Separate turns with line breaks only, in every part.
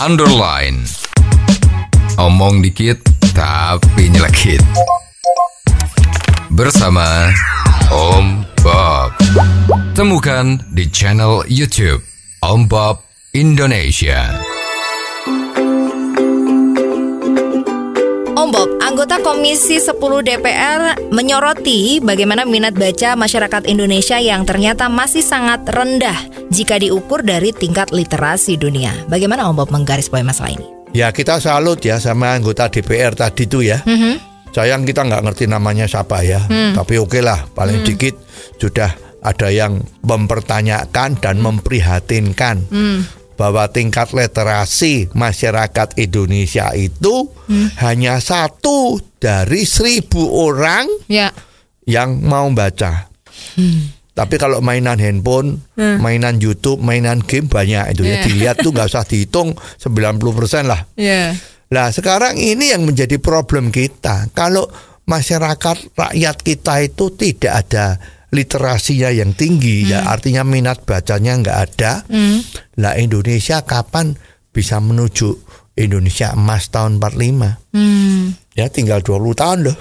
underline. Omong dikit tapi nyelekit. Bersama Om Bob. Temukan di channel YouTube Om Bob Indonesia.
Om Bob, anggota Komisi 10 DPR menyoroti bagaimana minat baca masyarakat Indonesia yang ternyata masih sangat rendah jika diukur dari tingkat literasi dunia. Bagaimana Om Bob menggarisbawahi masalah ini?
Ya, kita salut ya sama anggota DPR tadi itu ya. Sayang kita nggak ngerti namanya siapa ya. Tapi oke lah, paling dikit sudah ada yang mempertanyakan dan memprihatinkan bahwa tingkat literasi masyarakat Indonesia itu hanya 1 dari 1.000 orang yang mau baca. Tapi kalau mainan handphone, mainan YouTube, mainan game banyak itu ya. Dilihat tuh nggak usah dihitung 90% lah. Nah sekarang ini yang menjadi problem kita. Kalau masyarakat rakyat kita itu tidak ada literasinya yang tinggi, ya artinya minat bacanya nggak ada. Lah Indonesia kapan bisa menuju Indonesia emas tahun 45? Ya tinggal 20 tahun loh.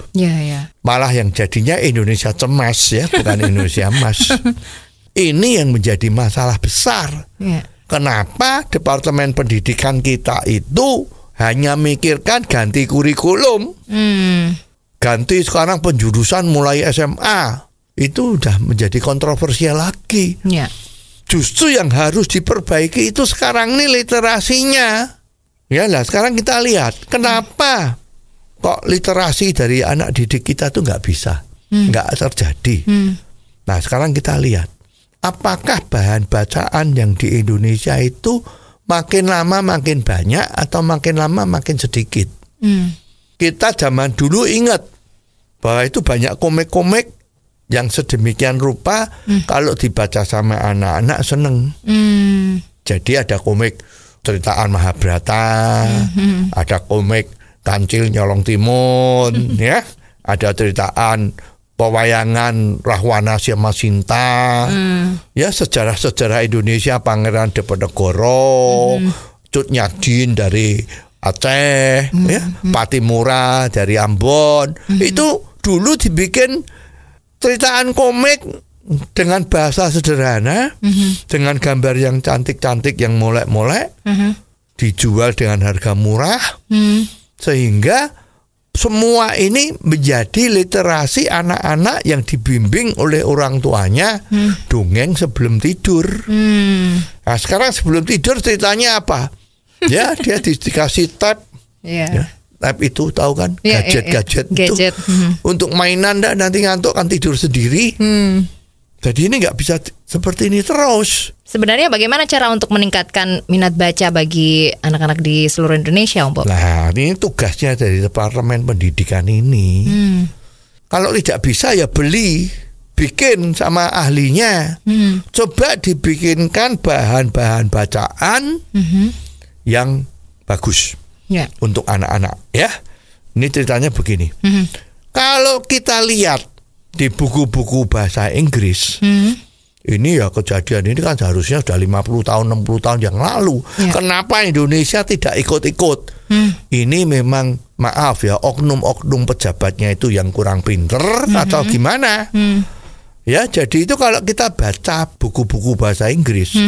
Malah yang jadinya Indonesia cemas ya, bukan Indonesia emas. Ini yang menjadi masalah besar. Kenapa Departemen Pendidikan kita itu hanya mikirkan ganti kurikulum, ganti sekarang penjurusan mulai SMA. Itu udah menjadi kontroversial lagi. Justru yang harus diperbaiki itu sekarang nih literasinya. Ya lah, sekarang kita lihat kenapa kok literasi dari anak didik kita tuh nggak bisa, nggak terjadi. Nah sekarang kita lihat apakah bahan bacaan yang di Indonesia itu makin lama makin banyak atau makin lama makin sedikit. Kita zaman dulu ingat bahwa itu banyak komik-komik yang sedemikian rupa kalau dibaca sama anak-anak seneng. Jadi ada komik ceritaan Mahabharata, ada komik Kancil Nyolong Timun, ya, ada ceritaan pewayangan Rahwana Syama Sinta, ya sejarah-sejarah Indonesia Pangeran Diponegoro, Cut Nyak dari Aceh, ya, Patimura dari Ambon, itu dulu dibikin ceritaan komik dengan bahasa sederhana, dengan gambar yang cantik-cantik, yang molek-molek, dijual dengan harga murah, sehingga semua ini menjadi literasi anak-anak yang dibimbing oleh orang tuanya, dongeng sebelum tidur. Nah sekarang sebelum tidur ceritanya apa? Ya dia dikasih tab. Ya. Tab itu tahu kan, gadget itu untuk mainan, nanti ngantuk kan tidur sendiri. Jadi ini nggak bisa seperti ini terus.
Sebenarnya bagaimana cara untuk meningkatkan minat baca bagi anak-anak di seluruh Indonesia, Om Bob?
Nah ini tugasnya dari Departemen Pendidikan ini. Kalau tidak bisa ya bikin sama ahlinya. Coba dibikinkan bahan-bahan bacaan yang bagus. Untuk anak-anak ya. Ini ceritanya begini. Kalau kita lihat di buku-buku bahasa Inggris, ini ya kejadian ini kan seharusnya sudah 50 tahun 60 tahun yang lalu. Kenapa Indonesia tidak ikut-ikut? Ini memang maaf ya, oknum-oknum pejabatnya itu yang kurang pinter atau gimana? Ya jadi itu kalau kita baca buku-buku bahasa Inggris,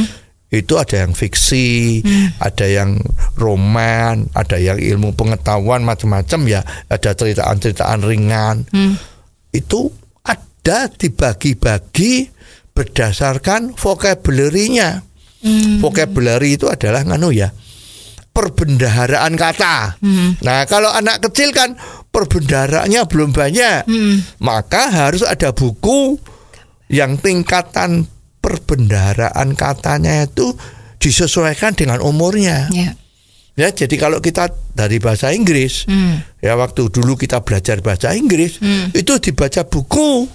itu ada yang fiksi, ada yang roman, ada yang ilmu pengetahuan macam-macam ya, ada ceritaan-ceritaan ringan. Itu ada dibagi-bagi berdasarkan vocabulary-nya. Vocabulary itu adalah perbendaharaan kata. Nah, kalau anak kecil kan perbendaharaannya belum banyak. Maka harus ada buku yang tingkatan perbendaharaan katanya itu disesuaikan dengan umurnya. Ya, jadi kalau kita dari bahasa Inggris, ya waktu dulu kita belajar bahasa Inggris, itu dibaca buku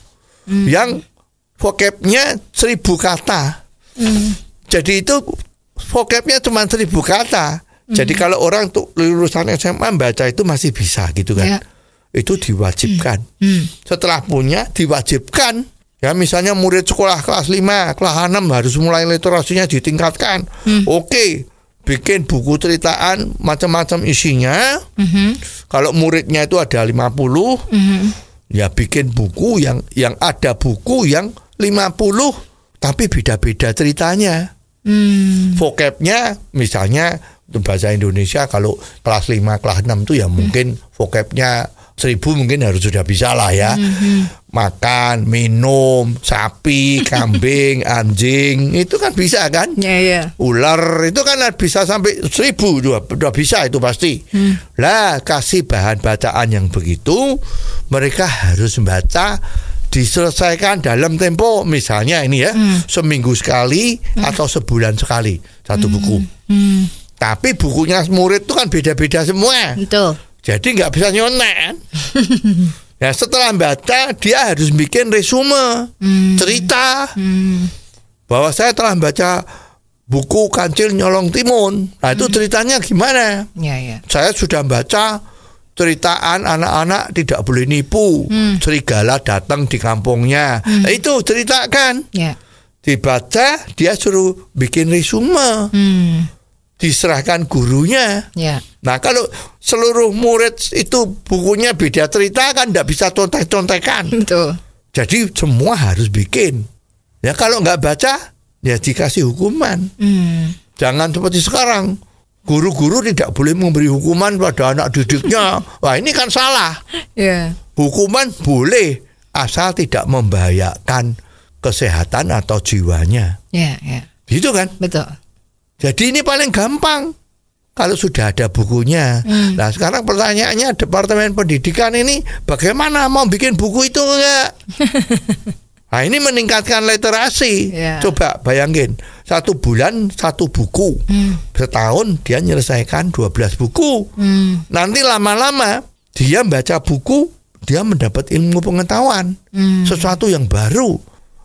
yang vocabnya 1000 kata. Jadi itu vocabnya cuma 1000 kata. Jadi kalau orang untuk lulusan SMA baca itu masih bisa gitu kan. Itu diwajibkan. Setelah punya diwajibkan. Ya misalnya murid sekolah kelas 5, kelas 6 harus mulai literasinya ditingkatkan. Oke, bikin buku ceritaan macam-macam isinya. Kalau muridnya itu ada 50, ya bikin buku yang ada buku yang 50 tapi beda-beda ceritanya. Vocabnya misalnya bahasa Indonesia kalau kelas 5, kelas 6 itu ya mungkin vocabnya 1000 mungkin harus sudah bisa lah ya. Makan, minum, sapi, kambing, anjing, itu kan bisa kan? Ular itu kan bisa sampai 1000 udah bisa itu pasti. Lah kasih bahan bacaan yang begitu, mereka harus membaca diselesaikan dalam tempo misalnya ini ya, seminggu sekali atau sebulan sekali satu buku. Tapi bukunya murid itu kan beda-beda semua.
Betul.
Jadi nggak bisa nyontek kan? Ya setelah baca dia harus bikin resume, cerita bahwa saya telah baca buku Kancil Nyolong Timun. Nah itu ceritanya gimana? Saya sudah baca ceritaan anak-anak tidak boleh nipu, serigala datang di kampungnya. Nah, itu ceritakan. Dibaca, dia suruh bikin resume. Diserahkan gurunya. Nah kalau seluruh murid itu bukunya beda cerita kan tidak bisa contek-contekan. Jadi semua harus bikin. Ya kalau nggak baca ya dikasih hukuman. Jangan seperti sekarang guru-guru tidak boleh memberi hukuman pada anak didiknya. Wah ini kan salah. Hukuman boleh asal tidak membahayakan kesehatan atau jiwanya. Gitu kan?
Betul.
Jadi ini paling gampang kalau sudah ada bukunya. Nah sekarang pertanyaannya Departemen Pendidikan ini bagaimana mau bikin buku itu enggak? Nah ini meningkatkan literasi. Coba bayangin 1 bulan 1 buku, setahun dia menyelesaikan 12 buku. Nanti lama-lama dia baca buku, dia mendapat ilmu pengetahuan, sesuatu yang baru.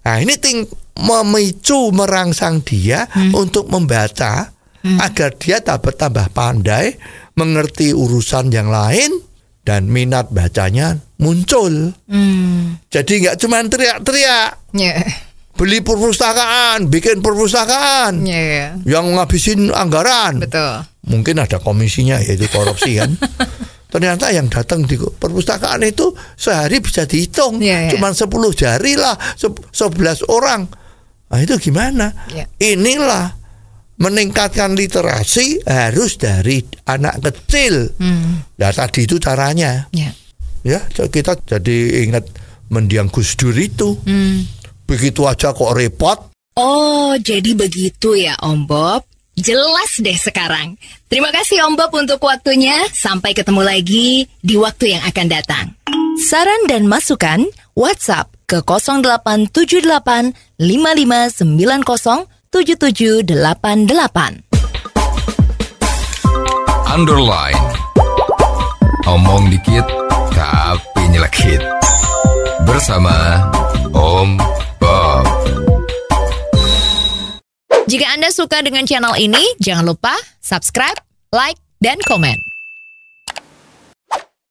Nah ini memicu merangsang dia untuk membaca agar dia dapat tambah pandai, mengerti urusan yang lain dan minat bacanya muncul. Jadi nggak cuma teriak-teriak, beli perpustakaan, bikin perpustakaan, yang ngabisin anggaran. Mungkin ada komisinya yaitu korupsi kan. Ternyata yang datang di perpustakaan itu sehari bisa dihitung, cuma 10 jari lah, 11 orang. Nah itu gimana? Inilah meningkatkan literasi harus dari anak kecil. Nah tadi itu caranya. Ya kita jadi ingat mendiang Gus Dur itu. Begitu aja kok repot.
Oh jadi begitu ya Om Bob. Jelas deh sekarang. Terima kasih Om Bob untuk waktunya. Sampai ketemu lagi di waktu yang akan datang. Saran dan masukan WhatsApp ke 0878 5590 7788.
Underline. Omong dikit tapi nyelekit. Bersama Om Bob.
Jika Anda suka dengan channel ini, jangan lupa subscribe, like, dan komen.